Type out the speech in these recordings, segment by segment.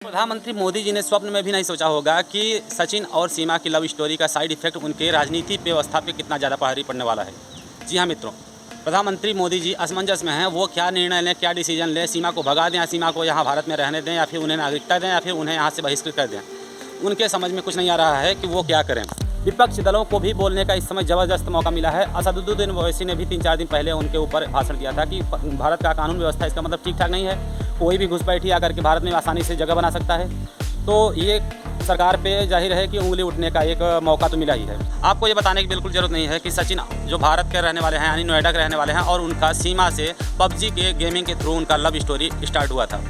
प्रधानमंत्री मोदी जी ने स्वप्न में भी नहीं सोचा होगा कि सचिन और सीमा की लव स्टोरी का साइड इफेक्ट उनके राजनीति व्यवस्था पे कितना ज़्यादा भारी पड़ने वाला है। जी हाँ मित्रों, प्रधानमंत्री मोदी जी असमंजस में हैं, वो क्या निर्णय लें, क्या डिसीजन लें, सीमा को भगा दें या सीमा को यहाँ भारत में रहने दें या फिर उन्हें नागरिकता दें या फिर उन्हें यहाँ से बहिष्कृत कर दें। उनके समझ में कुछ नहीं आ रहा है कि वो क्या करें। विपक्ष दलों को भी बोलने का इस समय ज़बरदस्त मौका मिला है। असदुद्दीन ओवैसी ने भी 3-4 दिन पहले उनके ऊपर भाषण दिया था कि भारत का कानून व्यवस्था इसका मतलब ठीक ठाक नहीं है, कोई भी घुसपैठी आकर के भारत में आसानी से जगह बना सकता है। तो ये सरकार पे जाहिर है कि उंगली उठने का एक मौका तो मिला ही है। आपको ये बताने की बिल्कुल ज़रूरत नहीं है कि सचिन जो भारत के रहने वाले हैं यानी नोएडा के रहने वाले हैं और उनका सीमा से पबजी के गेमिंग के थ्रू उनका लव स्टोरी स्टार्ट हुआ था।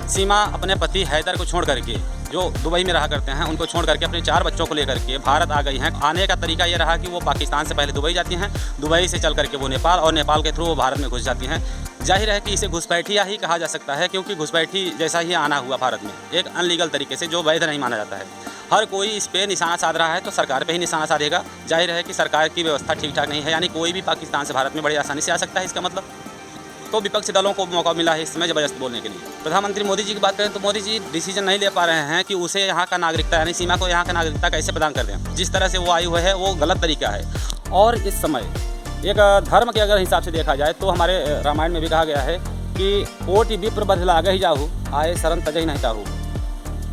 सीमा अपने पति हैदर को छोड़ करके जो दुबई में रहा करते हैं उनको छोड़ करके अपने 4 बच्चों को लेकर के भारत आ गई हैं। आने का तरीका ये रहा कि वो पाकिस्तान से पहले दुबई जाती हैं, दुबई से चल करके वो नेपाल और नेपाल के थ्रू वो भारत में घुस जाती हैं। जाहिर है कि इसे घुसपैठिया ही कहा जा सकता है क्योंकि घुसपैठी जैसा ही आना हुआ भारत में एक अनलीगल तरीके से जो वैध नहीं माना जाता है। हर कोई इस पे निशाना साध रहा है तो सरकार पे ही निशाना साधेगा। जाहिर है कि सरकार की व्यवस्था ठीक ठाक नहीं है, यानी कोई भी पाकिस्तान से भारत में बड़ी आसानी से आ सकता है। इसका मतलब तो विपक्षी दलों को मौका मिला है इस समय ज़बरदस्त बोलने के लिए। प्रधानमंत्री मोदी जी की बात करें तो मोदी जी डिसीजन नहीं ले पा रहे हैं कि उसे यहाँ का नागरिकता यानी सीमा को यहाँ का नागरिकता कैसे प्रदान कर दें। जिस तरह से वो आई हुई है वो गलत तरीका है। और इस समय एक धर्म के अगर हिसाब से देखा जाए तो हमारे रामायण में भी कहा गया है कि कोटि विप्र बध लागे ही जाहू, आए शरण तजहि नहीं ताहू।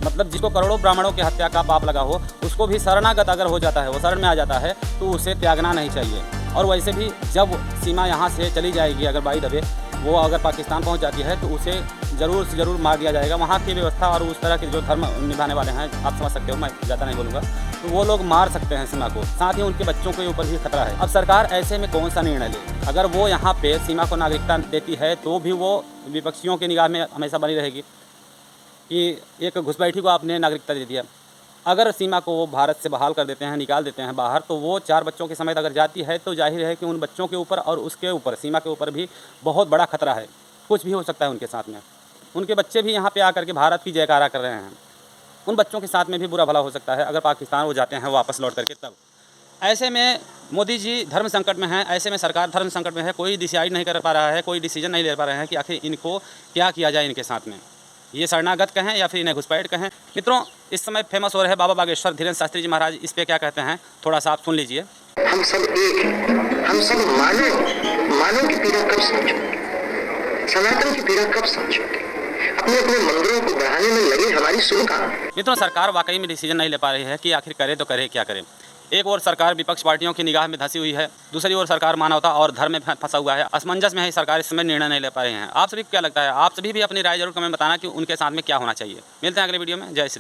मतलब जिसको करोड़ों ब्राह्मणों की हत्या का पाप लगा हो उसको भी शरणागत अगर हो जाता है, वो शरण में आ जाता है तो उसे त्यागना नहीं चाहिए। और वैसे भी जब सीमा यहाँ से चली जाएगी, अगर बाई दबे वो अगर पाकिस्तान पहुँच जाती है तो उसे ज़रूर से ज़रूर मार दिया जाएगा। वहाँ की व्यवस्था और उस तरह के जो धर्म निभाने वाले हैं आप समझ सकते हो, मैं ज़्यादा नहीं बोलूँगा, तो वो लोग मार सकते हैं सीमा को। साथ ही उनके बच्चों के ऊपर भी खतरा है। अब सरकार ऐसे में कौन सा निर्णय ले। अगर वो यहाँ पे सीमा को नागरिकता देती है तो भी वो विपक्षियों की निगाह में हमेशा बनी रहेगी कि एक घुसपैठी को आपने नागरिकता दे दिया। अगर सीमा को वो भारत से बहाल कर देते हैं, निकाल देते हैं बाहर, तो वो 4 बच्चों के समेत अगर जाती है तो जाहिर है कि उन बच्चों के ऊपर और उसके ऊपर सीमा के ऊपर भी बहुत बड़ा खतरा है। कुछ भी हो सकता है उनके साथ में। उनके बच्चे भी यहाँ पे आकर के भारत की जयकारा कर रहे हैं। उन बच्चों के साथ में भी बुरा भला हो सकता है अगर पाकिस्तान वो जाते हैं वापस लौट करके। तब ऐसे में मोदी जी धर्म संकट में हैं, ऐसे में सरकार धर्म संकट में है। कोई डिसाइड नहीं कर पा रहा है, कोई डिसीजन नहीं ले पा रहे हैं कि आखिर इनको क्या किया जाए इनके साथ में। ये शरणागत कहें या फिर इन्हें घुसपैठ कहें। मित्रों, इस समय फेमस हो रहे बाबा बागेश्वर धीरेन्द्र शास्त्री जी महाराज इस पे क्या कहते हैं थोड़ा सा आप सुन लीजिए। हम सब एक हैं, हम सब मानव की पीड़ा कब समझोगे, सनातन की पीड़ा कब समझोगे। अपने अपने मंदिरों को बढ़ाने में लगे हमारी सुन कहाँ। मित्रों, सरकार वाकई में डिसीजन नहीं ले पा रही है कि आखिर करे तो करे क्या करे। एक और सरकार विपक्ष पार्टियों की निगाह में धंसी हुई है, दूसरी ओर सरकार मानवता और धर्म में फंसा हुआ है। असमंजस में है सरकार इस समय निर्णय नहीं ले पा रही है। आप सभी को क्या लगता है? आप सभी भी अपनी राय जरूर कमेंट बताना कि उनके साथ में क्या होना चाहिए। मिलते हैं अगले वीडियो में। जय श्री।